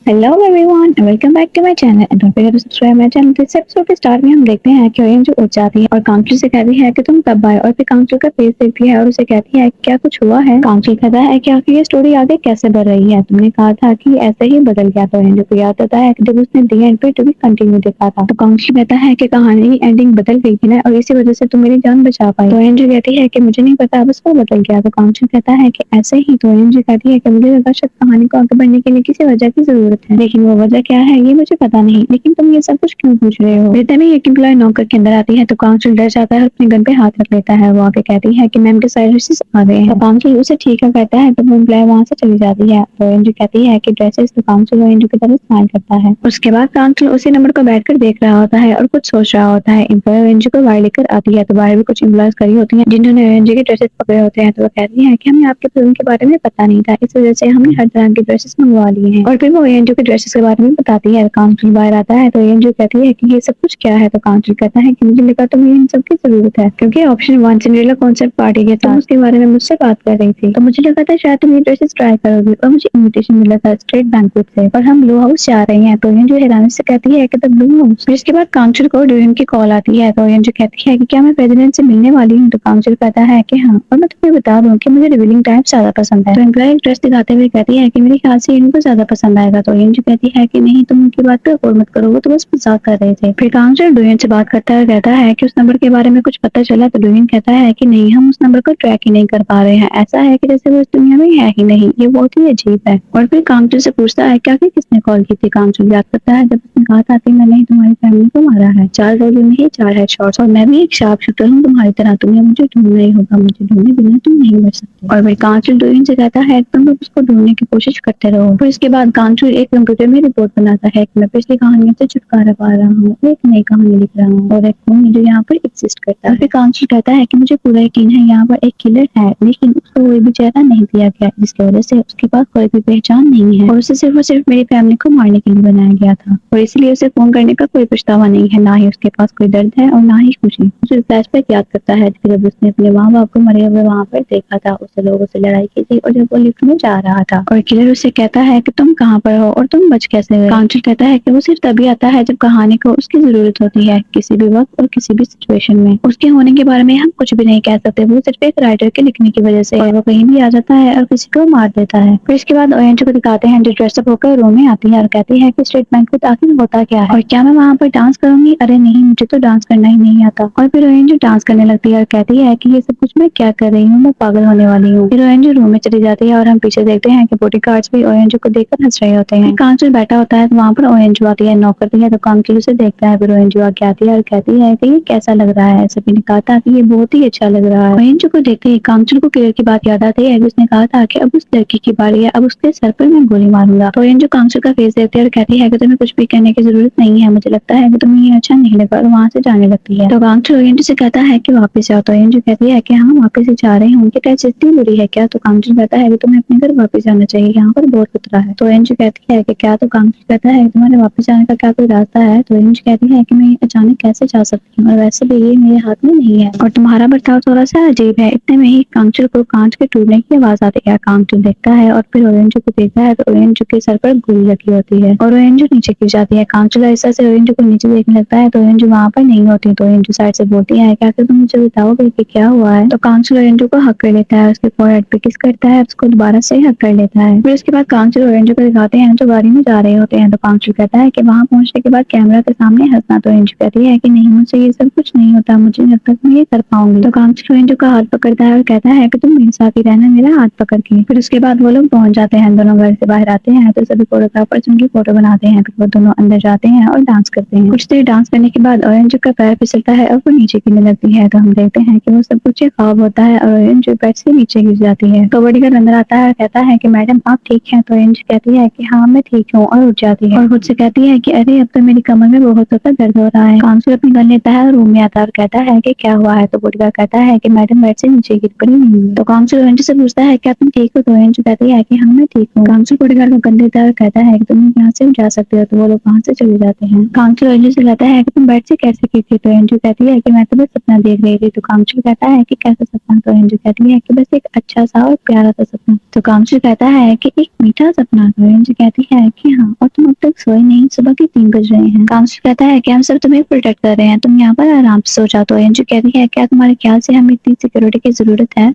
Hello everyone, welcome back to my channel and don't forget to subscribe my channel. तो इस episode के start में हम देखते हैं कि ओरेंज उठ जाती है और काउंसिल से कहती है कि तुम कब आए, और फिर काउंसिल का फेस देखती है और उसे कहती है क्या कुछ हुआ है। काउंसिल कहता है कि आखिर ये स्टोरी आगे कैसे बढ़ रही है, तुमने कहा था कि ऐसे ही बदल गया। तो ओरेंज को याद आता है कि जब उसने दी एंड पे टू बी कंटिन्यू देखा था। तो काउंसिल कहता है कि कहानी की एंडिंग बदल गई थी ना, और इसी वजह से तुम मेरी जान बचा पाई। तो ओरेंज कहती है कि मुझे नहीं पता, बस वो बदल गया। तो काउंसिल कहता है कि ऐसे ही। तो ओरेंज कहती है कि मुझे लगा शायद कहानी को आगे बढ़ने के लिए किसी वजह की जरूरत है, लेकिन वो वजह क्या है ये मुझे पता नहीं। लेकिन तुम ये सब कुछ क्यों पूछ रहे हो। इतने में एक एम्प्लॉय नौकर के अंदर आती है तो काउंसिल डर जाता है, अपने गन पे हाथ रख लेता है। वो आके कहती है कि मैम के सारे ड्रेसेस आ गए हैं। तो काउंसिल उसे ठीक है कहता है, तो वो एम्प्लॉय वहाँ से चली जाती है। तो एंजू कहती है कि ड्रेसेस। तो काउंसिल एंजू की तरफ स्माइल करता है। उसके बाद काउंसिल उसी नंबर पर बैठकर देख रहा होता है और कुछ सोच रहा होता है। एम्प्लॉय एंजू को बाहर लेकर आती है तो बाहर भी कुछ एम्प्लॉयज खड़ी होती है जिन्होंने एंजू के ड्रेसेस पकड़े होते हैं। तो वो कहती है कि हमें आपके फिल्म के बारे में पता नहीं था, इस वजह से हमने हर तरह के ड्रेसेस मंगवा लिए हैं। और फिर वो एंजू के ड्रेसेस के बारे में बताती है। काउंसिल बाहर आता है तो एंजू कहती है कि ये सब कुछ क्या है। तो काउंसिल कहता है कि मुझे लगा तुम्हें इन सब की जरूरत है, क्योंकि ऑप्शन 1 सिंड्रेला कॉन्सेप्ट पार्टी के साथ उसके बारे में मुझसे बात कर रही थी। तो मुझे लगा था शायद तुम ये ड्रेसेस ट्राई करोगी, और मुझे इनविटेशन मिला था स्ट्रेट बैंक्वेट से, और हम ब्लू हाउस जा रहे हैं। तो एंजू हैरानी से कहती है कि द ब्लू हाउस। फिर इसके बाद काउंसिल को ड्यूरिन की कॉल आती है। तो एंजू कहती है कि क्या मैं प्रेसिडेंट से मिलने वाली हूँ। तो काउंसिल कहता है कि हाँ, और मैं तुम्हें बता दूं कि मुझे रिवीलिंग टाइप ज्यादा पसंद है। तो एम्प्लॉय ड्रेस दिखाते हुए कहती है कि मेरे ख्याल से इनको ज्यादा पसंद आएगा। तो एंजू कहती है कि नहीं, तुम उनकी बात पे गौर मत करो, वो तो बस मजाक कर रहे थे। फिर काउंसिल डुएन से बात करता है, कहता है कि उस नंबर के बारे में कुछ पता चला। तो डुएन कहता है कि नहीं, हम उस नंबर को ट्रैक ही नहीं कर पा रहे हैं, ऐसा है कि जैसे वो इस दुनिया में है ही नहीं। ये बहुत ही अजीब है। और फिर काउंसिल से पूछता है क्या कि किसने कॉल की थी। काउंसिल याद करता है जब उसने कहा था कि मैंने ही तुम्हारी फैमिली को मारा है, 4 गोली में ही 4 हेडशॉट्स, और मैं भी एक शार्प शूटर हूँ तुम्हारी तरह, तुम्हें मुझे ढूंढना ही होगा, मुझे ढूंढे बिना तुम नहीं बच सकते। और फिर काउंसिल डुएन से कहता है तुम लोग उसको ढूंढने की कोशिश करते रहो। फिर इसके बाद काउंसिल एक कंप्यूटर में रिपोर्ट बनाता है कि मैं पिछली कहानियों से छुटकारा पा रहा हूँ, एक नई कहानी लिख रहा हूँ, और एक खून जो यहाँ पर एग्जिस्ट करता है। फिर काउंसिल कहता है कि मुझे पूरा यकीन है यहाँ पर एक किलर है, लेकिन उसको कोई भी चेहरा नहीं दिया गया, जिसकी वजह से उसके पास कोई भी पहचान नहीं है, और उसे सिर्फ और सिर्फ मेरी फैमिली को मारने के लिए बनाया गया था, और इसलिए उसे फोन करने का कोई पछतावा नहीं है, ना ही उसके पास कोई दर्द है और ना ही खुशी। उसे फ्लैशबैक याद करता है कि जब उसने अपने माँ बाप को मरे हुए वहाँ पर देखा था, उससे लोगों से लड़ाई की थी, और जब वो लिफ्ट में जा रहा था, और किलर उससे कहता है कि तुम कहाँ पर हो और तुम बच कैसे गए। काउंसिल कहता है कि वो सिर्फ तभी आता है जब कहानी को उसकी जरूरत होती है, किसी भी वक्त और किसी भी सिचुएशन में। उसके होने के बारे में हम कुछ भी नहीं कह सकते, वो सिर्फ एक राइटर के लिखने की वजह से, और वो कहीं भी आ जाता है और किसी को मार देता है। फिर इसके बाद ओएनजी को दिखाते हैं जो ड्रेसअप होकर रूम में आती है और कहती है कि स्टेट बैंक में आखिर होता क्या है, और क्या मैं वहाँ पर डांस करूंगी। अरे नहीं, मुझे तो डांस करना ही नहीं आता। और फिर ओएनजी डांस करने लगती है और कहती है कि ये सब कुछ मैं क्या कर रही हूँ, मैं पागल होने वाली हूँ। फिर ओएनजी रूम में चली जाती है और हम पीछे देखते हैं कि बॉडीगार्ड्स भी ओएनजी को देखकर हंस रहे होते हैं। काउंसिल बैठा होता है तो वहाँ पर ओएनजी आती है, नॉक करती है, तो काउंसिल उसे देखता है। फिर ओएनजी आके आती है और कहती है कि ये कैसा लग रहा है। सभी ने कहा था कि ये बहुत ही अच्छा लग रहा है। ओएनजी को देखते ही काउंसिल को किलर की बात याद आती है, उसने कहा था कि अब उस लड़की की बारी है, अब उसके सर पर मैं गोली मारूंगा। तो ओएनजी काउंसिल का फेस देखती है और कहती है कि तुम्हें कुछ भी कहने की जरूरत नहीं है, मुझे लगता है कि तुम्हें ये अच्छा नहीं लगा, और वहाँ से जाने लगती है। तो काउंसिल ओएनजी से कहता है कि वापस जाओ। तो ओएनजी कहती है कि हाँ, वापस से जा रही हूँ, उनकी टच इतनी बुरी है क्या। तो काउंसिल कहता है कि तुम्हें अपने घर वापस जाना चाहिए, यहाँ पर बहुत खतरा है। तो ओएनजी कहती है कि क्या। तो काउंसिल कहता है कि तुम्हारे वापस जाने का क्या कोई रास्ता है। तो ओएनजी कहती है कि मैं अचानक कैसे जा सकती हूँ, और वैसे भी ये मेरे हाथ में नहीं है, और तुम्हारा बर्ताव थोड़ा सा अजीब है। इतने में ही काउंसिल को कांच के टूटने की आवाज आती है। काउंसिल देखता है और फिर ओएनजी को देखता है तो ओएनजी के सर पर गोली लगी होती है और ओएनजी नीचे गिर जाती है। काउंसिल ऐसा से ओएनजी को नीचे देखने लगता है तो ओएनजी वहाँ पर नहीं होती। तो ओएनजी साइड से बोलती है क्या तुम मुझे बताओगे कि क्या हुआ है। तो काउंसिल ओएनजी को हक कर लेता है, उसके फोरहेड पे किस करता है, उसको दोबारा से हक कर लेता है। फिर उसके बाद काउंसिल ओएनजी को दिखाते हैं जो गाड़ी में जा रहे होते हैं। तो काउंसिल कहता है कि वहाँ पहुंचने के बाद कैमरा के सामने हंसना। तो ओएनजी कहती है कि नहीं, मुझसे ये सब कुछ नहीं होता, मुझे जब तक मैं ये कर पाऊंगी। तो काउंसिल ओएनजी का हाथ पकड़ता है और कहता है कि तुम मेरे साथ ही रहना, मेरा हाथ पकड़ के। फिर उसके बाद वो लोग पहुंच जाते हैं, दोनों घर से बाहर आते हैं तो सभी फोटोग्राफर्स उनकी फोटो बनाते हैं। फिर वो दोनों अंदर जाते हैं और डांस करते हैं। कुछ देर डांस करने के बाद ओएनजी का पैर फिसलता है और वो नीचे गिरने लगती है। तो हम देखते हैं कि वो सब कुछ एक ख्वाब होता है और ओएनजी बेड से नीचे गिर जाती है। तो बॉडीगार्ड अंदर आता है और कहता है कि मैडम आप ठीक हैं। तो ओएनजी कहती है कि हाँ मैं ठीक हूँ, और उठ जाती है और खुद से कहती है कि अरे अब तो मेरी कमर में बहुत ज्यादा दर्द हो रहा है। काउंसिल अपनी गन लेता है और रूम में आता है और कहता है कि क्या हुआ है। तो बॉडीगार्ड कहता है कि मैडम बेड से नीचे गिर पड़ी नहीं। तो काउंसिल ओएनजी से पूछता है क्या तुम ठीक हो। तो ओएनजी कहती है कि हाँ मैं ठीक हूँ। काउंसिल बॉडीगार्ड को गन देता है और कहता है कि तुम यहाँ से जा सकते हो। तो वो लोग वहाँ से चले जाते हैं। काउंसिल ओएनजी से कहता है कि तुम बेड से कैसे गिरी थी। तो ओएनजी कहती है कि मैं तो बस सपना देख रही थी। तो काउंसिल कहता है कि कैसा सपना। तो ओएनजी कहती है कि बस एक अच्छा सा और प्यारा सा सपना। तो काउंसिल कहता है कि एक मीठा सपना। तो ओएनजी कहती है कि हाँ, और तुम सोए नहीं, सुबह के 3 बज रहे हैं। काउंसलर कहता है कि हम सब तुम्हें प्रोटेक्ट कर रहे हैं, तुम यहाँ पर आराम से सो जाओ। तो एंजू कहती है क्या तुम्हारे ख्याल से हमें इतनी सिक्योरिटी की जरूरत है?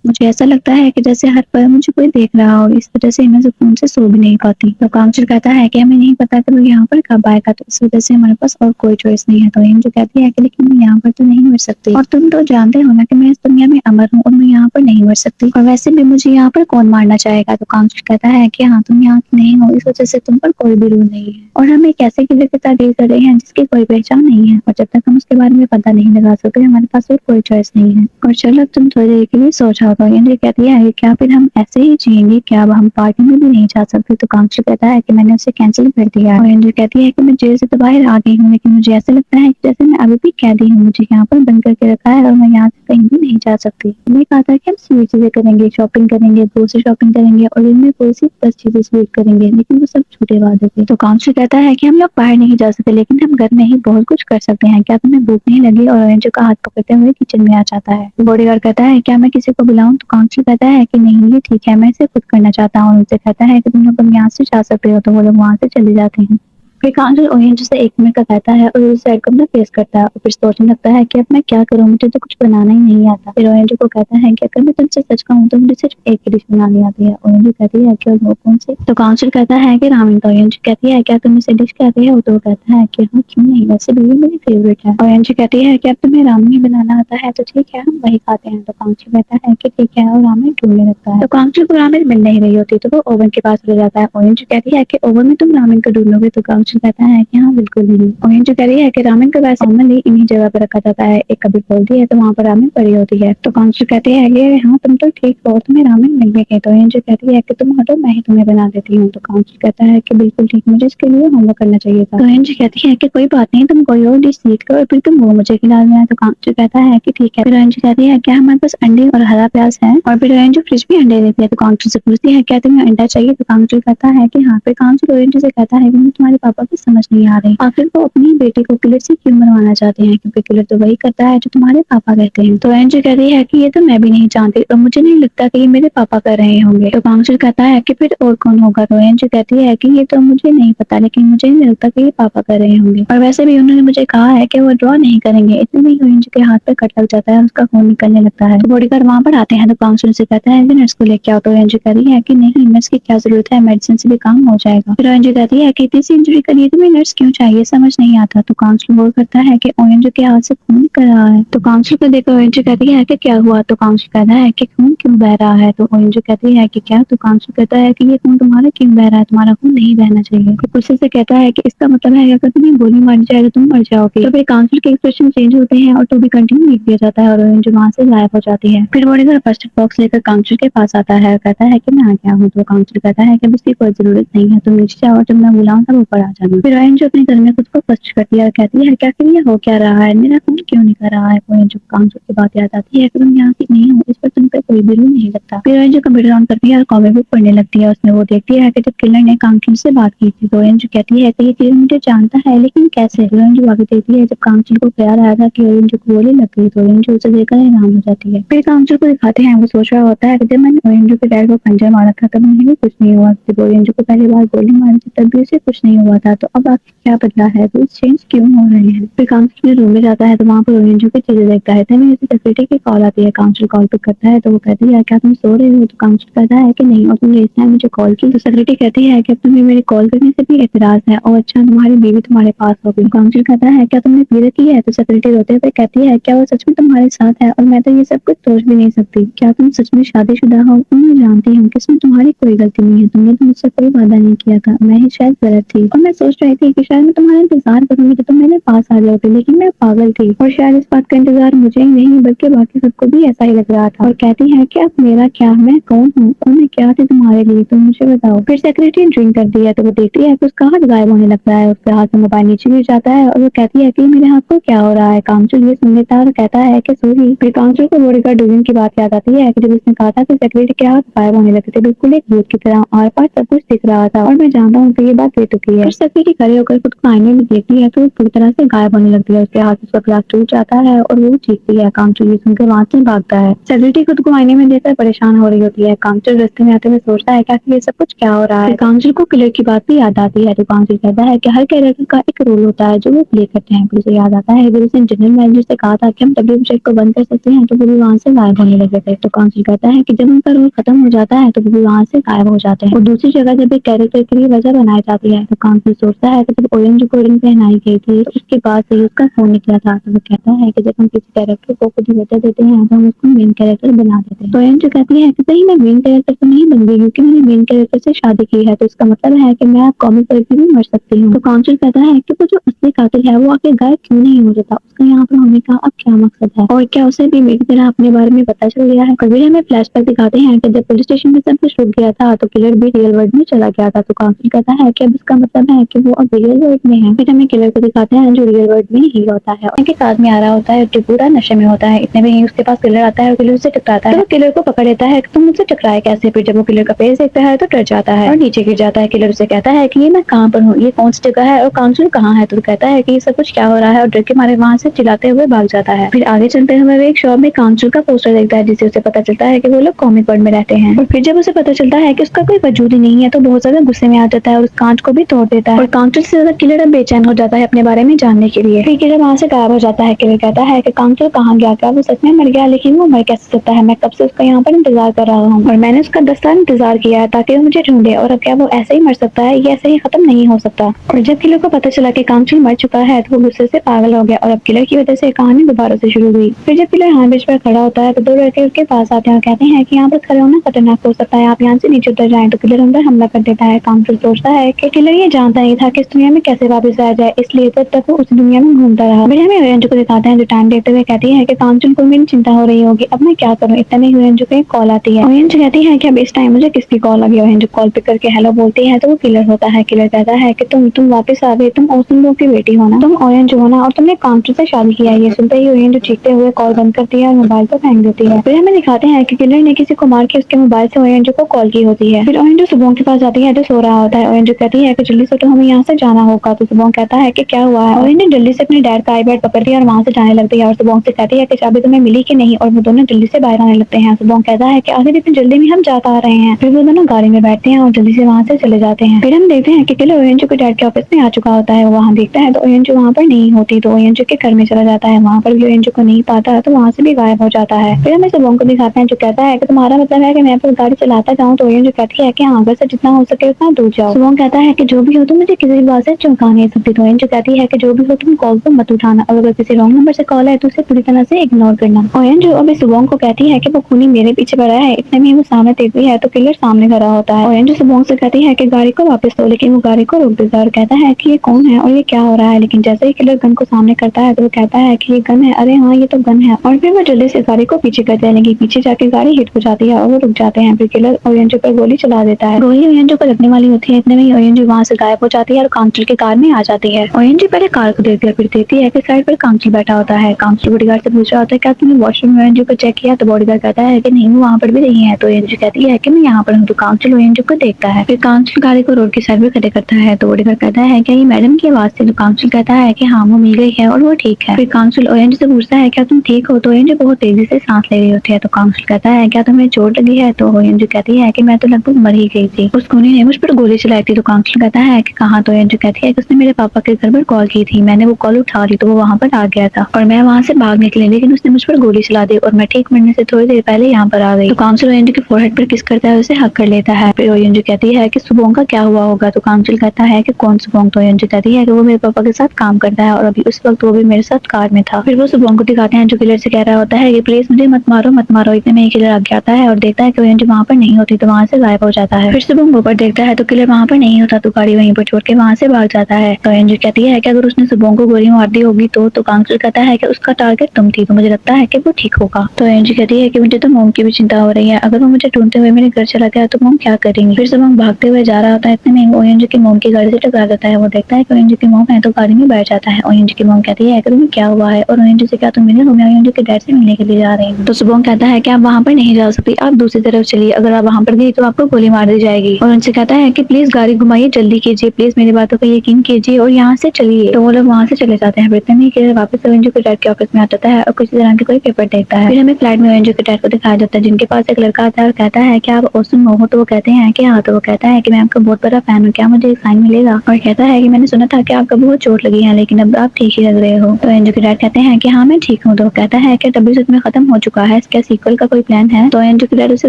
मुझे ऐसा लगता है कि जैसे हर पल मुझे कोई देख रहा हो, इस वजह से मैं सुकून से सो भी नहीं पाती। तो काउंसलर कहता है कि हमें नहीं पता कि वो यहाँ पर कब आएगा, तो इस वजह से हमारे पास और कोई चॉइस नहीं है। तो एंजू कहती है कि लेकिन मैं यहाँ पर तो नहीं मर सकती, और तुम तो जानते हो ना कि मैं इस दुनिया में अमर हूँ और मैं यहाँ पर नहीं मर सकती, और वैसे भी मुझे यहाँ पर कौन मारना चाहेगा। तो काउंसलर कहता है कि हाँ, तुम यहाँ की नहीं हो, इस वजह से तुम पर कोई भी रूल नहीं है, और हम एक ऐसे किले के साथ डील कर रहे हैं जिसकी कोई पहचान नहीं है, और जब तक हम उसके बारे में पता नहीं लगा सकते हमारे पास और कोई चॉइस नहीं है। और चलो तुम थोड़ी देर के लिए सो जाओ। तो एंजू कहती है क्या फिर हम ऐसे ही जिएंगे, क्या अब हम पार्टी में भी नहीं जा सकते? तो काउंसलर कहता है कि मैंने उसे कैंसिल कर दिया। और एंजू कहती है कि मैं जेल से तो बाहर आ गई हूँ, लेकिन मुझे ऐसा लगता है कि जैसे मैं अभी भी कैदी हूँ, मुझे यहाँ पर बंद करके रखा है और मैं यहाँ से कहीं भी नहीं जा सकती। मैंने कहा था कि हम स्वीट चीजें करेंगे, शॉपिंग करेंगे, ग्रोसरी शॉपिंग करेंगे और इनमें कोई सी 10 चीजें स्वीट करेंगे, लेकिन वो सब झूठे वादे थे। तो काउंसलर कहता है कि हम लोग बाहर नहीं जा सकते, लेकिन हम घर में ही बहुत कुछ कर सकते हैं, क्या तुम्हें भूख नहीं लगी? और एंजू का हाथ पकड़ते हुए किचन में आ जाता है। बॉडीगार्ड कहता है क्या मैं किसी को बुलाऊं? तो काउंसलर कहता है कि नहीं, ये ठीक है, मैं इसे खुद करना चाहता हूँ। उनसे कहता है कि तुम लोग यहाँ से जा सकते हो, तो वो लोग वहाँ से चले जाते हैं। फिर काउंसलर ओरेंज से 1 मिनट का कहता है और उस साइड को अपना फेस करता है, और फिर सोचने लगता है कि अब मैं क्या करूँ, मुझे तो कुछ बनाना ही नहीं आता। फिर ओरेंज को कहता है कि अगर मैं तुमसे सच कहूँ तो मुझे सिर्फ एक ही डिश बनानी आती है। ओरेंज कहती है कि वो कौन सी? तो काउंसलर कहता है कि रामेन। तो ओरेंज कहती है क्या तुम इसे डिश कहते हो? तो वो कहता है कि हाँ, क्यों नहीं, वैसे भी ये मेरी फेवरेट है। ओरेंज कहती है कि अब तुम्हें रामेन ही बनाना आता है, तो ठीक है, हम वही खाते हैं। तो काउंसलर कहता है कि ठीक है, और रामेन ढूंढने लगता है। तो काउंसलर को रामेन मिल नहीं रही होती, तो वो ओवन के पास ले जाता है। ओरेंज कहती है कि ओवन में तुम रामेन को ढूंढोगे? तो काउंसलर कहता है कि हाँ, बिल्कुल नहीं। ओरेंज कह रही है कि रामेन का वैसे नॉर्मली इन्हीं जगह पर रखा जाता है, एक कभी खोलती है तो वहाँ पर रामेन पड़ी होती है। तो काउंसलर कहती है कि हाँ, तुम तो ठीक हो, तुम्हें रामेन मिल भी गई। तो ओरेंज कहती है कि तुम हटो, मैं ही तुम्हें बना देती हूँ। तो काउंसलर कहता है कि बिल्कुल ठीक, मुझे इसके लिए होमवर्क करना चाहिए था। तो ओरेंज कहती है कि कोई बात नहीं, तुम कोई और डिश सीख लो और फिर तुम वो मुझे खिला देना। तो काउंसलर कहता है कि ठीक है। फिर ओरेंज कहती है क्या हमारे पास अंडे और हरा प्याज है? और फिर ओरेंज फ्रिज में अंडे देती है। तो काउंसलर से पूछती है क्या तुम्हें अंडा चाहिए? तो काउंसलर कहता है कि हाँ। फिर काउंसलर ओरेंज से कहता है कि मुझे तुम्हारे पापा की समझ नहीं आ रही, आखिर वो अपनी बेटे को किलर से क्यों मरवाना चाहते हैं, क्योंकि किलर तो वही करता है जो तुम्हारे पापा कहते हैं। तो एंजू कह रही है कि ये तो मैं भी नहीं जानती और मुझे नहीं लगता कि ये मेरे पापा कर रहे होंगे। तो काउंसलर कहता है कि फिर और कौन होगा? तो एंजू कहती है कि ये तो मुझे नहीं पता, लेकिन मुझे नहीं लगता कि ये पापा कर रहे होंगे, और वैसे भी उन्होंने मुझे कहा है कि वो ड्रॉ नहीं करेंगे। इतने में ही एंजू के हाथ पे कट लग जाता है, उसका खून निकलने लगता है। तो बॉडीगार्ड वहाँ पर आते हैं, तो काउंसलर से कहता है कि नर्स को लेके आओ। तो एंजू कह रही है कि नहीं, नर्स की क्या जरूरत है, मेडिसिन से भी काम हो जाएगा। फिर एंजू कहती है कि इतनी सी इंजरी करिए तुम्हें नर्स क्यों चाहिए, समझ नहीं आता। तो काउंसलर बोल करता है कि ओरेंज के हाथ से खून निकल रहा है। तो काउंसलर को देखकर ओरेंज कहती है कि क्या हुआ? तो काउंसलर कहता है कि खून क्यों बह रहा है? तो ओरेंज कहती है कि क्या? तो काउंसलर कहता है कि ये खून तुम्हारा क्यों बह रहा है, तुम्हारा खून नहीं बहना चाहिए। तो गुस्से से कहता है कि इसका मतलब है अगर तुम्हें गोली मारी जाए तो तुम मर जाओगे। तो फिर काउंसलर के एक्सप्रेशन चेंज होते हैं और तो भी कंटिन्यू लिख दिया जाता है और ओरेंज वहाँ से गायब हो जाती है। फिर बॉडीगार्ड फर्स्ट एड बॉक्स लेकर काउंसलर के पास आता है और कहता है कि मैं आ गया हूँ। तो काउंसलर कहता है कि इसकी कोई जरूरत नहीं है, तुम नीचे जाओ, जब मैं बुलाऊं तब ऊपर आ जाना। फिर ओरेंज अपने घर में खुद को फर्स्ट करती है और कहती है क्या ये हो क्या रहा है, मेरा खून क्यों निकल रहा है? ओरेंज को काउंसलर की बात याद आती है कि तुम यहाँ की नहीं हो, इस पर तुम पे कोई भी रूल नहीं लगता। फिर ओरेंज कंप्यूटर ऑन करती है और कॉमिक बुक पढ़ने लगती है। उसमें वो देखती है कि जब किलर ने काउंसलर से बात की थी। तो ओरेंज कहती है कि ये किलर मुझे जानता है, लेकिन कैसे? ओरेंज आगे देखती है जब काउंसलर को ख्याल आया था कि ओरेंज को गोली लग गई, तो ओरेंज उसे देखकर हैरान हो जाती है। फिर काउंसलर को दिखाते हैं, वो सोच रहा होता है कि जब मैंने ओरेंज के डैड को खंजर मारा था तब उन्हें भी कुछ नहीं हुआ, जब ओरेंज को पहली बार गोली मारी थी तब भी उसे कुछ नहीं हुआ था, तो अब आखिर क्या बदला है, रूल्स चेंज क्यों हो रहे हैं? फिर काउंसलर रूम में जाता है तो वहाँ पर ओरेंज की चीजें देखता है, तभी उसे सेक्रेटरी की कॉल आती है। काउंसलर कॉल पिक करता है तो वो कहती है क्या तुम सो रहे हो? तो काउंसलर कहता है कि नहीं, और तुमने इस टाइम मुझे कॉल की? तो सेक्रेटरी कहती है कि अब तुम्हें मेरे कॉल करने से भी एतराज है, और अच्छा तुम्हारी बीवी तुम्हारे पास होगी। काउंसलर कहता है क्या तुमने पी रखी है? तो सेक्रेटरी रोते हुए कहती है क्या वो सच में तुम्हारे साथ है, और मैं तो ये सब कुछ सोच भी नहीं सकती, क्या तुम सच में शादीशुदा हो? मैं जानती हूँ कि इसमें तुम्हारी कोई गलती नहीं है, तुमने तो मुझसे कोई वादा नहीं किया था, मैं ही शायद गलत थी, और मैं सोच रही थी कि शायद मैं तुम्हारा इंतजार करूंगी तो तुम मेरे पास आ जाओगे, लेकिन मैं पागल थी, और शायद इस बात का इंतजार मुझे ही नहीं बल्कि बाकी सबको भी ऐसा ही लग रहा था। और कहती है कि अब मेरा क्या, मैं कौन हूँ और मैं क्या थी तुम्हारे लिए, तुम मुझे बताओ। फिर सेक्रेटरी ड्रिंक करती है तो वो देखती है कि उसका हाथ गायब होने लगता है, उसके हाथ में मोबाइल नीचे गिर जाता है और वो कहती है कि मेरे हाथ को क्या हो रहा है। काउंसलर ये सुन लेता है और कहता है कि सॉरी। फिर काउंसलर को बॉडीगार्ड डूबिन की बात याद आती है कि जब उसने कहा था कि सेक्रेटरी के हाथ गायब होने लगे थे, बिल्कुल एक भूत की तरह आर पार सब कुछ दिख रहा था, और मैं जानता हूँ कि ये बात बेतुकी है। जब भी खड़े होकर खुद को आईने में देखती है तो वो पूरी तरह से गायब होने लगती है। उसके हाथ से उसका ग्लास टूट जाता है और वो चीखती है। कांचू ये सुनकर वहां से भागता है। सेलिब्रिटी खुद को आईने में देखकर परेशान हो रही होती है। कांचू रास्ते में आते हुए सोचता है कि आखिर ये सब कुछ क्या हो रहा है। कांचू को किलर की बात भी याद आती है। तो कांचू कहता है कि हर कैरेक्टर का एक रोल होता है जो वो प्ले करते हैं। फिर उसे याद आता है कि उसने जनरल मैनेजर से कहा था कि हम डब्ल्यू प्रोजेक्ट को बंद कर सकते हैं, तो वो भी वहां से गायब होने लगे थे। तो कांचू कहता है कि जब उनका रोल खत्म हो जाता है तो वो भी वहां से गायब हो जाते हैं। और दूसरी जगह जब एक कैरेक्टर के लिए वजह बनाई जाती है तो कांचू सोचता है कि जब ऑरेंज को रिंग पहनाई गई थी तो उसके बाद से ही उसका फोन निकला था। तो वो कहता है कि जब हम किसी कैरेक्टर को खुद ही वजह देते हैं तो हम उसको मेन कैरेक्टर बना देते हैं। तो ऑरेंज कहती है कि सही मैं मेन कैरेक्टर तो नहीं बन गई क्योंकि मैंने मेन कैरेक्टर से शादी की है, तो इसका मतलब है कि मैं कॉमिक पर भी मर सकती हूँ। तो कांचू कहता है कि वो जो असली कातिल है वो आखिर गायब क्यों नहीं हो जाता, उसका यहाँ पर होने का अब क्या मकसद है और क्या उसे भी मेरी तरह अपने बारे में पता चल गया है। और फिर हमें फ्लैशबैक दिखाते हैं कि जब पुलिस स्टेशन में सब कुछ रुक गया था तो किलर भी रियल वर्ल्ड में चला गया था। तो कांचू कहता है कि अब इसका मतलब है कि वो अब रियल वर्ल्ड में है। फिर हमें किलर को दिखाते हैं जो रियल वर्ल्ड में ही होता है। उनके साथ में आ रहा होता है जो पूरा नशे में होता है। इतने में ही उसके पास किलर आता है और किलर उससे टकराता है। तो किलर को पकड़ लेता है कि तुम मुझसे टकराए कैसे। फिर जब वो किलर का फेस देखता है तो डर जाता है और नीचे गिर जाता है। किलर उसे कहता है कि ये मैं कहाँ पर हूँ, ये कौन सी जगह है और कांचू कहाँ है। तो कहता है कि ये सब कुछ क्या हो रहा है और डर के मारे वहां से चिल्लाते हुए भाग जाता है। फिर आगे चलते हुए वो एक शॉप में कांचू का पोस्टर देखता है जिससे उसे पता चलता है कि वो लोग कॉमिक वर्ल्ड में रहते हैं। और फिर जब उसे पता चलता है कि उसका कोई वजूद ही नहीं है तो बहुत ज्यादा गुस्से में आ जाता है और उस कांच को भी तोड़ देता है। और कांचू से ज्यादा किलर अब बेचैन हो जाता है अपने बारे में जानने के लिए। फिर किलर वहां से गायब हो जाता है। किलर कहता है कि कांचू कहाँ गया, क्या वो सच में मर गया, लेकिन वो मर कैसे सकता है, मैं कब से उसका यहाँ पर इंतजार कर रहा हूँ और मैंने उसका 10 साल इंतजार किया है ताकि वो मुझे ढूंढे, और अब क्या वो ऐसे ही मर सकता है, ये ऐसे ही खत्म नहीं हो सकता। और जब किलर को पता चला कि कांचू मर चुका है तो वो गुस्से से पागल हो गया और अब किलर की वजह से कहानी दोबारा से शुरू हुई। फिर जब किलर हाथ बीच पर खड़ा होता है तो दो लड़के उसके पास आते हैं और कहते हैं कि यहाँ पर खड़े होना खतरनाक हो सकता है, आप यहाँ से नीचे उतर जाएं। तो किलर अंदर हमला कर देता है। कांचू सोचता है कि किलर ये जानता नहीं था कि इस दुनिया में कैसे वापस आया जाए, इसलिए तब तक वो उस दुनिया में घूमता रहा। फिर हमें ऑरेंज को दिखाते हैं जो टाइम देखते हुए कहती है कि कांचू को मेरी चिंता हो रही होगी, अब मैं क्या करूँ। इतने में ऑरेंज को एक कॉल आती है। ऑरेंज कहती है कि अब इस टाइम मुझे किसकी कॉल लगी। ऑरेंज कॉल पिक करके हेलो बोलती है तो वो किलर होता है। किलर कहता है कि तुम वापस आ गए, तुम ओसन लोग की बेटी हो ना, तुम ऑरेंज हो ना, और तुमने कांचू से शादी किया है। ये सुनते ही ऑरेंज चीखते हुए कॉल बंद करती है और मोबाइल पर फेंक देती है। फिर हमें दिखाते हैं कि किलर ने किसी को मार के उसके मोबाइल से ऑरेंज को कॉल की होती है। फिर ऑरेंज सुबोंग के पास जाती है जो सो रहा होता है। ऑरेंज कहती है कि जल्दी से तो हमें यहाँ से जाना होगा। तो सुबोंग कहता है कि क्या हुआ है। ऑरेंज जल्दी से अपने डैड का आईपैड पकड़ती है और वहां से जाने लगती है और सुबोंग से कहती है कि चाबी तुम्हें मिली कि नहीं, और वो दोनों जल्दी से बाहर आने लगते हैं। सुबोंग कहता है कि आखिर इतनी जल्दी में हम जा पा रहे हैं। फिर वो दोनों गाड़ी में बैठते हैं और जल्दी से वहां से चले जाते हैं। फिर हम देखते हैं कि किलर ऑरेंज के डैड के ऑफिस में आ चुका होता है। वो वहां देखता है तो ऑरेंज वहां पर नहीं होती, तो ऑरेंज के घर में चला जाता है। वहां पर भी ऑरेंज को नहीं पाता तो वहां से भी गायब हो जाता है। फिर हमें सुबोंग को दिखाते हैं जो कहता है कि तुम्हारा मतलब है कि मैं फिर गाड़ी चलाता जाऊं। तो ऑरेंज कहती है कि हाँ, घर से जितना हो सके उतना दूर जाओ। सुबोंग कहता है कि जो भी हो तुम मुझे किसी भी बात से चौंका नहीं सकती। तो ऑरेंज कहती है कि जो भी हो तुम कॉल को मत उठाना, और अगर किसी रॉन्ग नंबर से कॉल है तो उसे पूरी तरह से इग्नोर करना। ऑरेंज अभी सुबोंग को कहती है कि वो खूनी मेरे पीछे पड़ा है। इतने में वो सामने देखती है तो किलर सामने खड़ा होता है। ऑरेंज सुबोंग से कहती है कि गाड़ी को वापस लो, लेकिन वो गाड़ी को रोक देता है और कहता है कि ये कौन है और ये क्या हो रहा है। लेकिन जैसे ही किलर गन को सामने करता है तो वो कहता है कि ये गन है, अरे हाँ ये तो गन है। और फिर वो जल्दी से गाड़ी को पीछे करते हैं, लेकिन पीछे जाके गाड़ी हिट हो जाती है और वो रुक जाते हैं। फिर किलर ऑरेंज पर गोली चला देता है। गोली ऑरेंज पर लगने वाली होती है। इतने में ही ऑरेंज वहां से गायब हो जाती है और कांचल के कार में आ जाती है। ऑरेंज पहले कार को देखती है, फिर देखती है कि साइड पर कांचल बैठा होता है। कांचल बॉडीगार्ड से पूछ रहा होता है क्या तुमने वॉशरूम में ऑरेंज को चेक किया। तो बॉडीगार्ड कहता है कि नहीं, वो वहां पर भी नहीं है। तो ऑरेंज कहती है कि मैं यहाँ पर हूँ। तो कांचल ऑरेंज को देखता है। फिर कांचल गाड़ी को रोड की साइड में खड़े करता है। तो बॉडीगार्ड कहता है कि ये मैडम की आवाज थी। तो कांचल कहता है कि हाँ, वो मिल गई है और वो ठीक है। फिर कांचल ऑरेंज से पूछता है क्या तुम ठीक हो। तो ऑरेंज बहुत तेजी से सांस ले रही होती है। तो कांचल कहता है क्या तुम्हें चोट लगी है। तो ऑरेंज कहती है कि मैं तो लगभग मर ही गई थी, उस खूनी ने मुझ पर गोली चलाई थी। तो कांचल कहता है कि कहाँ। तो ऑरेंज कहती है कि उसने मेरे पापा के घर पर कॉल की थी, मैंने वो कॉल उठा ली तो वो वहां पर आ गया था और मैं वहां से भाग निकली, लेकिन उसने मुझ पर गोली चला दी और मैं ठीक मरने से थोड़ी देर पहले यहाँ पर आ गई। तो कांचल ऑरेंज के फोरहेड पर किस करता है, उसे हक कर लेता है। फिर ऑरेंज कहती है कि सुबोंग का क्या हुआ होगा। तो कांचल कहता है कि कौन सुबोंग। तो ऑरेंज कहती है कि वो मेरे पापा के साथ काम करता है और अभी उस वक्त वो भी मेरे साथ कार में था। फिर वो सुबोंग को दिखाते हैं जो किलर से कह रहा होता है कि प्लीज मुझे मत मारो मत मारो। इतने में किलर आगे आता है और देखता है कि ऑरेंज वहां पर नहीं होती, तो वहां से गायब हो जाता है। फिर सुबोंग ऊपर देखता है तो किलर वहां पर नहीं होता, तो गाड़ी वहीं पर छोड़ के वहां से भाग जाता है। तो ऑरेंज कहती है कि अगर उसने सुबोंग को गोली मार दी होगी तो कांचल कहता है कि उसका टारगेट तुम थी, तो मुझे लगता है कि वो ठीक होगा। तो ऑरेंज कहती है कि मुझे तो मोम की भी चिंता हो रही है, अगर वो मुझे ढूंढते हुए मेरे घर चला गया तो मोम क्या करेंगी। फिर सुबोंग भागते हुए जा रहा होता है। इतने में ऑरेंज की मोम की गाड़ी से टकरा जाता है। वो देखता है कि ऑरेंज की मोम है तो गाड़ी में बैठ जाता है। ऑरेंज की मोम कहती है कि तुम्हें क्या हुआ है, और ऑरेंज से क्या तुम मिले हो, मैं ऑरेंज के डैड से मिलने के लिए जा रही हूँ। तो सुबोंग कहता है कि आप वहां पर नहीं जा सकती, आप दूसरी तरफ चलिए, अगर आप वहां पर गई तो आपको गोली मार दी जाएगी। और उनसे कहता है कि प्लीज गाड़ी घुमाइए, जल्दी कीजिए, प्लीज मेरी बातों का यकीन कीजिए और यहाँ से चलिए। तो वो लोग वहाँ से चले जाते हैं। इतने में कि वापस ओएनजी के डैड के ऑफिस में आता है और कुछ तरह के कोई पेपर देखता है। फिर हमें फ्लाइट में ओएनजी के डैड को दिखाया जाता है, जिनके पास एक लड़का आता है और कहता है कि आप ओसन हो? तो वो कहते हैं कि हाँ। तो वो कहता है कि मैं आपका बहुत बड़ा फैन हूँ, क्या मुझे एक साइन मिलेगा? और कहता है कि मैंने सुना था कि आपको बहुत चोट लगी है, लेकिन अब आप ठीक ही लग रहे हो। तो ओएनजी के डैड कहते हैं कि हाँ मैं ठीक हूँ। तो वो कहता है कि तभी सच में खत्म हो चुका है, क्या सीक्वल का कोई प्लान है? तो ओएनजी के डैड उसे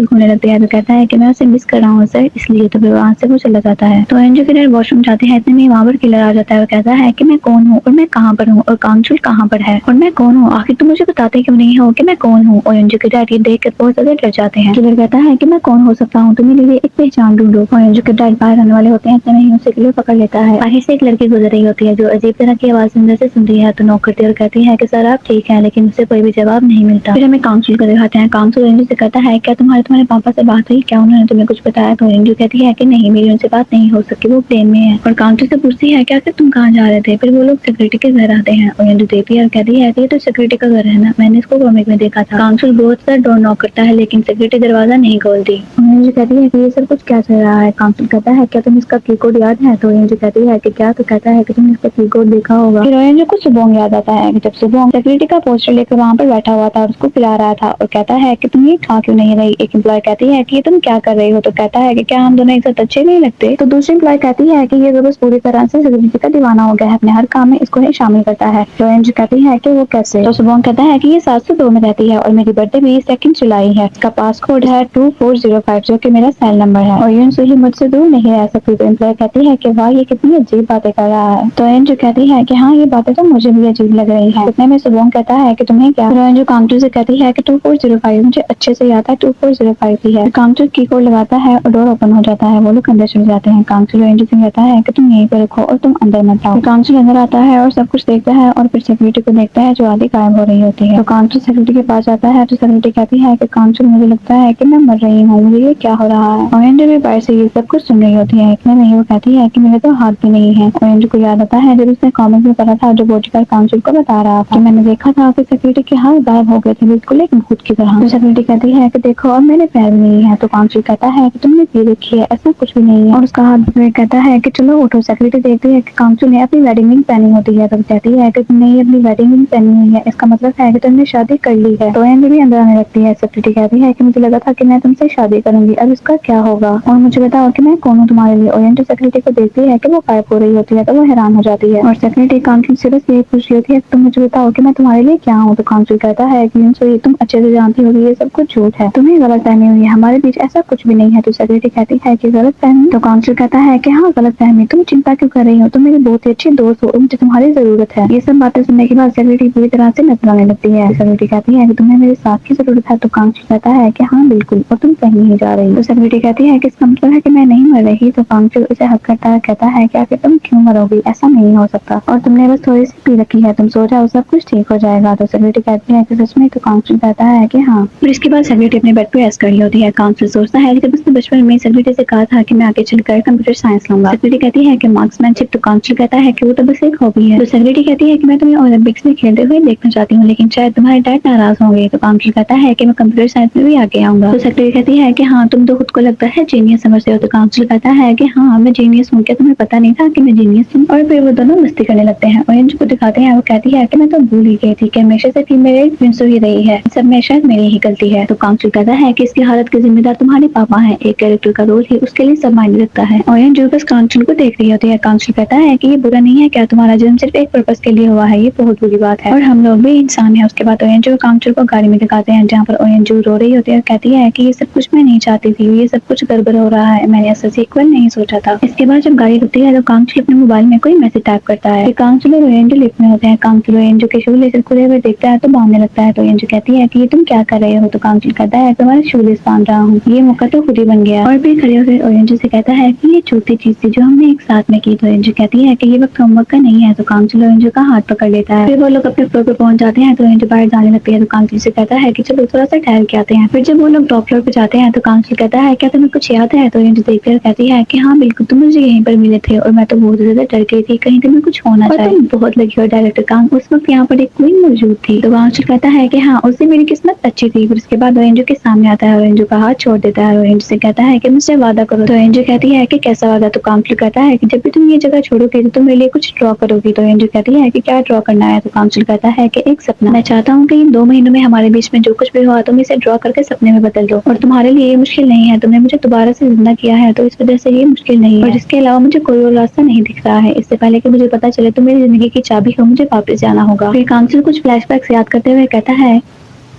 घूरने लगते हैं। तो कहता है कि मैं उसे मिस कर रहा हूँ सर, इसलिए। तो फिर वहाँ से वो चला जाता है। तो ओएनजी के डैड वॉशरूम जाते हैं। इतने में वहाँ पर किलर आ जाता है और कहता है कि मैं कौन हूँ और मैं कहाँ पर हूँ और कांगचुल कहाँ पर है और मैं कौन हूँ? आखिर तुम मुझे बताते क्यों नहीं हो कि मैं कौन हूँ? ओएनजी के डैड ये देख कर बहुत ज्यादा डर जाते हैं। किलर कहता है कि मैं कौन हो सकता हूँ, तुम मेरे लिए एक पहचान ढूंढो। ओएनजी के डैड बाहर आने वाले होते हैं, इतने में ही उसे किलर पकड़ लेता है। बाहर से एक लड़की गुजर रही होती है जो अजीब तरह की आवाज अंदर से सुन रही है। तो नॉक करती है और कहती है कि सर आप ठीक है, लेकिन उससे कोई भी जवाब नहीं मिलता। फिर हमें काउंसिल को दिखाते हैं। काउंसिल ओएनजी से कहता है क्या तुम्हारे पापा से बात हुई? क्या उन्होंने तुम्हें कुछ बताया? तो ओएनजी कहती है कि नहीं, मेरी उनसे बात नहीं हो सकी, वो प्लेन में है। और काउंसिल से पूछती है क्या तुम कहाँ जा रहे थे? फिर वो लोग सिक्योरिटी के घर आते हैं। ओएनजी देती है और कहती है कि ये तो सिक्योरिटी का घर है ना, मैंने इसको कॉमिक में देखा था। काउंसिल बहुत सारा डोर नॉक करता है, लेकिन सिक्योरिटी दरवाजा नहीं खोलती। ओएनजी कहती है कि ये सब कुछ क्या चल रहा है? काउंसिल कहता है क्या तुम इसका की कोड याद है? तो ओएनजी कहती है कि क्या? तो कहता है कि तुमने इसका की कोड देखा होगा। फिर ओएनजी को सुबोंग याद आता है कि जब सुबोंग सिक्योरिटी का पोस्टर लेकर वहाँ पर बैठा हुआ था और उसको पिला रहा था और कहता है कि तुम ये खा क्यों नहीं रही? एक एम्प्लॉय कहती है कि तुम क्या कर रही हो? तो कहता है कि क्या हम दोनों एक साथ अच्छे नहीं लगते? तो दूसरी एम्प्लॉय कहती है कि ये बस पूरी तरह से सिक्योरिटी का दीवाना हो गया है, अपने हर काम में इसको ही शामिल करता है। तो ओएनजी कहती है कि वो कैसे? तो सुबोंग कहता है कि ये 702 में रहती है और मेरी बर्थडे भी 2 जुलाई है। इसका पासकोड है 2405 जो कि मेरा सेल नंबर है और यून ही मुझसे दूर नहीं रह सकती। तो एम्प्लॉय कहती है कि वाह ये कितनी अजीब बातें कर रहा है। तो ओएनजी कहती है कि हाँ ये बातें तो मुझे भी अजीब लग रही है। इतने में सुबोंग कहता है कि तुम्हें क्या? ओएनजी काउंटर से कहती है कि 2405 मुझे अच्छे से याद है, 2405 ही है। काउंटर की कोड लगाता है और डोर ओपन हो जाता है। वो लोग अंदर चले जाते हैं। काउंसिल ओएनजी से कहता है कि तुम यहीं पर रखो और तुम अंदर मत आओ। काउंसिल अंदर आता है और सब कुछ देखता है और फिर सिक्योरिटी को देखता है जो आधी गायब हो रही होती है। तो काउंसिल सिक्योरिटी के पास जाता है तो सिक्योरिटी कहती है कि काउंसिल मुझे लगता है कि मैं मर रही हूँ, मुझे ये क्या हो रहा है? ओएनजी भी बाहर से ये सब कुछ सुन रही होती है। इतने में वो कहती है कि मेरे तो हाथ भी नहीं है। ओएनजी को याद आता है जब उसने कॉमिक में पढ़ा था जो बॉडीगार्ड काउंसिल को बता रहा था कि मैंने देखा था कि सिक्योरिटी के हाथ गायब हो गए थे बिल्कुल एक भूत की तरह। तो सिक्योरिटी कहती है कि देखो अब मेरे पैर नहीं है। तो काउंसिल कहता है कि तुमने पी रखी है, ऐसा कुछ भी नहीं है। और उसका हाथ पकड़ कहता है कि चलो उठो। सिक्योरिटी देखती है कि काउंसिल ने अपनी वेडिंग रिंग पहनी होती है। तो कहती है कि तुमने अपनी वेडिंग रिंग पहनी हुई है, इसका मतलब है कि तुमने शादी कर ली है। तो ओएनजी भी अंदर आने लगती है। सिक्योरिटी कहती है कि मुझे लगा था कि मैं तुमसे शादी करूंगी, अब इसका क्या होगा और मुझे बताओ कि मैं कौन हूँ तुम्हारे लिए। ओएनजी सिक्योरिटी को देखती है कि वो गायब हो रही होती है तो वो हैरान हो जाती है और सिक्योरिटी काउंसिल से बस यही पूछ रही होती है कि तुम मुझे बताओ कि मैं तुम्हारे लिए क्या हूँ। तो काउंसिल कहता है कि तुम अच्छे से जानती होगी ये सब कुछ झूठ है, तुम्हें गलतफहमी हुई है, हमारे बीच ऐसा कुछ भी नहीं है। तो सिक्योरिटी कहती है कि गलतफहमी? तो काउंसिल कहता है कि हाँ गलतफहमी, तुम चिंता क्यों कर रही हो, तुम मेरी बहुत ही अच्छी दोस्त हो और मुझे तुम्हारी जरूरत है। ये सब बातें सुनने के बाद सिक्योरिटी पूरी तरह से नजर आने लगती है। सिक्योरिटी कहती है कि तुम्हें मेरे साथ की जरूरत है। तो काउंसिल कहता है कि हाँ बिल्कुल, और तुम कहीं नहीं जा रही। तो सिक्योरिटी कहती है कि इसका मतलब है कि मैं नहीं मर रही। तो काउंसिल उसे हक करता है, कहता है कि आखिर तुम क्यों मरोगी, ऐसा नहीं हो सकता और तुमने बस थोड़ी सी पी रखी है, तुम सो जाओ सब कुछ ठीक हो जाएगा। तो सिक्योरिटी कहती है कि सच में? तो काउंसिल कहता है कि हाँ। फिर इसके बाद सिक्योरिटी अपने बेड पे रेस्ट कर रही होती है। काउंसिल सोचता है कि जब उसने बचपन में सिक्योरिटी से कहा था कि मैं आगे चलकर कंप्यूटर साइंस लूंगा। सिक्योरिटी कहती है कि मार्क्समैनशिप। तो काउंसिल कहता है कि वो तो बस एक हॉबी है। तो सिक्योरिटी कहती है कि मैं तुम्हें ओलंपिक्स में खेलते हुए देखना चाहती हूँ, लेकिन शायद तुम्हारे डैड नाराज होंगे। तो काउंसिल कहता है कि मैं कंप्यूटर साइंस में भी आगे आऊंगा। तो सिक्योरिटी कहती है कि हाँ तुम तो खुद को लगता है जीनियस समझते हो। तो काउंसिल कहता है कि हाँ मैं जीनियस हूँ, क्या तुम्हें पता नहीं था कि मैं जीनियस हूँ? और फिर वो दोनों मस्ती करने लगते हैं। ओएनजी को दिखाते हैं, वो कहती है कि मैं तो भूल ही गई थी कि हमेशा से फीमेल प्रिंस ही रही है, सब में शायद मेरी ही गलती है। तो काउंसिल कहता है कि इसकी हालत के जिम्मेदार तुम्हारे पापा हैं, एक कैरेक्टर का रोल ही उसके लिए सब मायने रखता है। ओएनजी बस काउंसिल को देख रही होती है। काउंसिल कहता है कि ये बुरा नहीं है क्या, तुम्हारा जन्म सिर्फ एक पर्पस के लिए हुआ है, ये बहुत बुरी बात है और हम लोग भी इंसान है। उसके बाद ओएनजी काउंसिल को गाड़ी में दिखाते हैं जहाँ पर ओएनजी रो रही होती है, कहती है कि ये सब कुछ मैं नहीं चाहती थी, ये सब कुछ गड़बड़ हो रहा है, मैंने ऐसा सीक्वल नहीं सोचा था। इसके बाद जब गाड़ी रुकती है तो काउंसिल अपने मोबाइल में कोई मैसेज टाइप करता है। काउंसिल और ओएनजी लिफ्ट में होते हैं। काउंसिल ओएनजी के शू लेकर खुले हुए देखता है तो बांधने लगता है। तो ओएनजी कहती है कि ये तुम क्या कर रहे हो? तो काउंसिल कहता है तुम्हारे शू लेस बांध रहा हूँ, ये मौका तो खुद ही बन गया। और फिर खड़े होकर ओएनजी से कहता है कि ये चौथी चीज थी जो हमने एक साथ में की। तो ओएनजी कहती है कि ये वक्त होमवर्क का नहीं है। तो काउंसिल ओएनजी का हाथ पकड़ लेता है। फिर वो लोग अपने फ्लोर पे पहुंच जाते हैं। तो ओएनजी बाहर जाने लगती है। तो काउंसिल से कहता है कि चलो थोड़ा सा ठहर के आते हैं। फिर जब वो लोग टॉप फ्लोर पे जाते हैं तो काउंसिल कहता है क्या तुम्हें कुछ याद है? तो ओएनजी देखकर कहती है कि हाँ बिल्कुल, तुम मुझे यहीं पर मिले थे और मैं तो बहुत ज्यादा डर गई थी कहीं तुम्हें कुछ होना चाहिए। तुम बहुत लगी हो डायरेक्टर काम, उस वक्त यहाँ पर एक क्वीन मौजूद थी। तो काउंसिल कहता है कि हाँ उससे मेरी किस्मत अच्छी थी। फिर उसके बाद ओएनजी के सामने आता है और ओएनजी का हाथ छोड़ देता है। ओएनजी से कहता है कि मुझसे वादा करो। तो ओएनजी कहती है कि कैसा वादा? तो काउंसिल कांचल कहता है कि जब भी तुम ये जगह छोड़ोगे तो तुम मेरे लिए कुछ ड्रॉ करोगी। तो एंजू कहती है कि क्या ड्रॉ करना है। तो कांचल कहता है कि एक सपना। मैं चाहता हूँ कि इन 2 महीनों में हमारे बीच में जो कुछ भी हुआ तुम इसे ड्रॉ करके सपने में बदल दो, और तुम्हारे लिए ये मुश्किल नहीं है, तुमने मुझे दोबारा से जिंदा किया है तो इस वजह से ये मुश्किल नहीं है, और इसके अलावा मुझे कोई और रास्ता नहीं दिख रहा है। इससे पहले कि मुझे पता चले तो मेरी जिंदगी की चाबी को मुझे वापस जाना होगा। फिर कांचल कुछ फ्लैशबैक्स याद करते हुए कहता है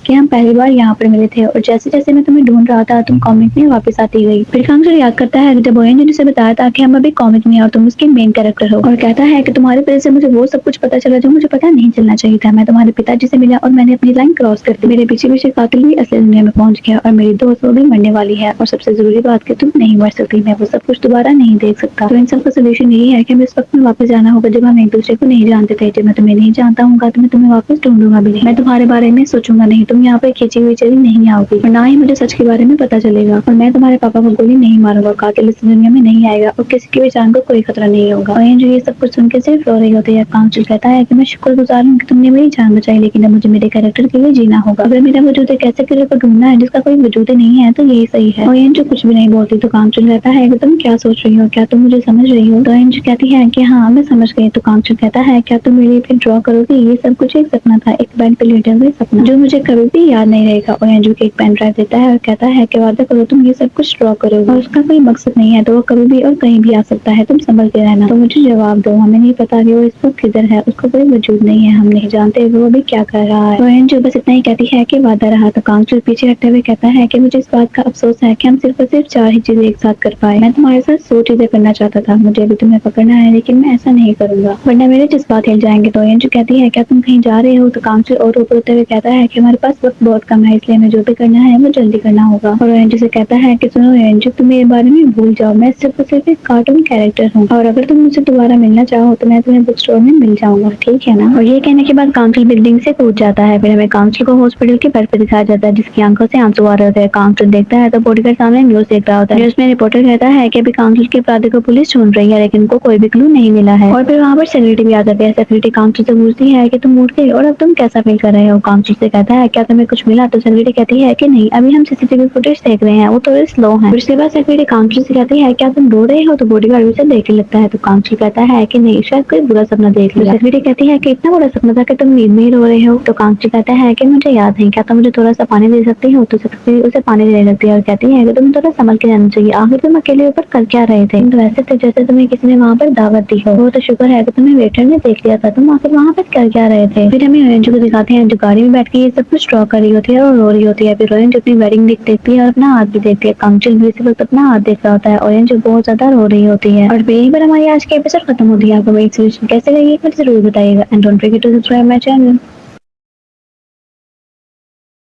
कि हम पहली बार यहाँ पर मिले थे और जैसे जैसे मैं तुम्हें ढूंढ रहा था तुम कॉमिक में वापस आती गई। फिर कांचल याद करता है कि जब ओएन ने उसे बताया था कि हम अभी कॉमिक में हैं और तुम उसके मेन कैरेक्टर हो, और कहता है कि तुम्हारी वजह से मुझे वो सब कुछ पता चला जो मुझे पता नहीं चलना चाहिए था। मैं तुम्हारे पिताजी से मिला और मैंने अपनी लाइन क्रॉस कर दी। मेरे पीछे पीछे कातिल भी असली दुनिया में पहुंच गया और मेरी दोस्त वो भी मरने वाली है, और सबसे जरूरी बात कि तुम नहीं मर सकती, मैं वो सब कुछ दोबारा नहीं देख सकता। तो इन सब का सोल्यूशन यही है कि हमें उस वक्त में वापस जाना होगा जब हम एक दूसरे को नहीं जानते थे। जब मैं तुम्हें नहीं जानता हूँ तो मैं तुम्हें वापस ढूंढूंगा भी नहीं, मैं तुम्हारे बारे में सोचूंगा नहीं, तुम यहाँ पे खींची हुई चली नहीं आओगी और ना ही मुझे सच के बारे में पता चलेगा, और मैं तुम्हारे पापा को गोली नहीं मारूंगा, कातिल इस दुनिया में नहीं आएगा और किसी की भी जान को कोई खतरा नहीं होगा। और एंजू ये सब कुछ सुन के सिर्फ रो रही होती है। कांचल कहता है कि मैं शुक्रगुजार हूँ कि तुमने मेरी जान बचाई, लेकिन अब मुझे मेरे कैरेक्टर के लिए जीना होगा। अगर मेरा वजूद एक ऐसे किलर को ढूंढना है जिसका कोई वजूद ही नहीं है तो यही सही है। और एंजू कुछ भी नहीं बोलती। तो कांचल कहता है कि तुम क्या सोच रही हो, क्या तुम मुझे समझ रही हो। तो एंजू कहती है कि हाँ मैं समझ गई। तो कांचल कहता है क्या तुम मेरे लिए ड्रॉ करोगे, ये सब कुछ एक सपना था, एक बेड पे लेटे हुए सपना जो मुझे कभी भी याद नहीं रहेगा। और एंजू के एक पेन ड्राइव देता है और कहता है कि वादा करो तुम ये सब कुछ ड्रॉ करोगे, और उसका कोई मकसद नहीं है तो वो कभी भी और कहीं भी आ सकता है, तुम संभल के रहना। तो मुझे जवाब दो, हमें नहीं पता कि वो इस वक्त किधर है, उसका कोई वजूद नहीं है, हम नहीं जानते वो अभी क्या कर रहा है। तो एंजू बस इतना ही कहती है कि वादा रहा। तो कांचल पीछे हटते हुए कहता है कि मुझे इस बात का अफसोस है कि हम सिर्फ और सिर्फ 4 ही चीजें एक साथ कर पाए। मैं तुम्हारे साथ 100 चीजें करना चाहता था, मुझे अभी तुम्हें पकड़ना है लेकिन मैं ऐसा नहीं करूंगा वरना मेरे जज्बात हिल जाएंगे। तो एंजू कहती है क्या तुम कहीं जा रहे हो। तो कांचल और ऊपर होते हुए कहता है कि हमारे पास वक्त बहुत कम है, इसलिए हमें जो भी करना है वो जल्दी करना होगा। और एंजू से कहता है कि सुनो एंजू, तुम मेरे बारे में भूल जाओ, मैं सिर्फ और सिर्फ एक कार्टून कैरेक्टर हूँ, और अगर तुम मुझसे दोबारा मिलना चाहो तो मैं तुम्हें बुक स्टोर में मिल जाऊंगा, ठीक है ना। और ये कहने के बाद कांचल बिल्डिंग से कूद जाता है। फिर हमें कांचल को हॉस्पिटल के बेड पे दिखाया जाता है जिसकी आंखों से आंसू आ रहे होते हैं। कांचल देखता है तो बॉडीगार्ड सामने न्यूज देख रहा होता है जिसमें रिपोर्टर कहता है कि अभी कांचल के अपराधी को पुलिस ढूंढ रही है लेकिन उनको कोई भी क्लू नहीं मिला है। और फिर वहाँ पर सेक्रेटरी भी आ जाती है। सेक्रेटरी कांचल से पूछती है कि तुम उठ गए और अब तुम कैसा फील कर रहे हो। कांचल से कहता है क्या तुम्हें कुछ मिला। तो सेक्रेटरी कहती है कि नहीं, अभी हम सीसीटीवी फुटेज देख रहे हैं, वो थोड़े स्लो है। उसके बाद सेक्रेटरी कांचल से कहती है क्या तुम रो रहे हो। तो बॉडीगार्ड उसे देखने लगता है। तो कांचल कहता है कि नहीं, शायद कोई बुरा सपना देख लिया। सेक्रेटरी कहती है कि इतना बड़ा सपना था कि तुम नींद में ही रो रहे हो। तो कांचल कहता है कि मुझे याद नहीं, क्या तुम मुझे थोड़ा सा पानी दे सकती हो। तो सेक्रेटरी उसे पानी दे सकती है और कहती है कि तुम्हें थोड़ा संभल के रहना चाहिए, आखिर तुम अकेले ऊपर कर क्या रहे थे। तो ऐसे थे जैसे तुम्हें किसी ने वहाँ पर दावत दी हो। वो तो शुक्र है कि तुम्हें वेटर ने देख लिया था, तुम आखिर वहाँ पर कर क्या रहे थे। फिर हमें एंजू को दिखाते हैं जो गाड़ी में बैठ के ये सब कुछ ड्रॉ कर रही होती है और रो रही होती है। फिर एंजू अपनी वेडिंग देखती है और अपना हाथ भी देखती है। कांचल भी इसी वक्त अपना हाथ देख रहा होता है और एंजू बहुत ज्यादा रो रही होती है। और यहीं पर हमारी आज की एपिसोड खत्म होती है। आपको मेरी सॉल्यूशन कैसे लगी मुझे जरूर बताइएगा and don't forget to subscribe my channel.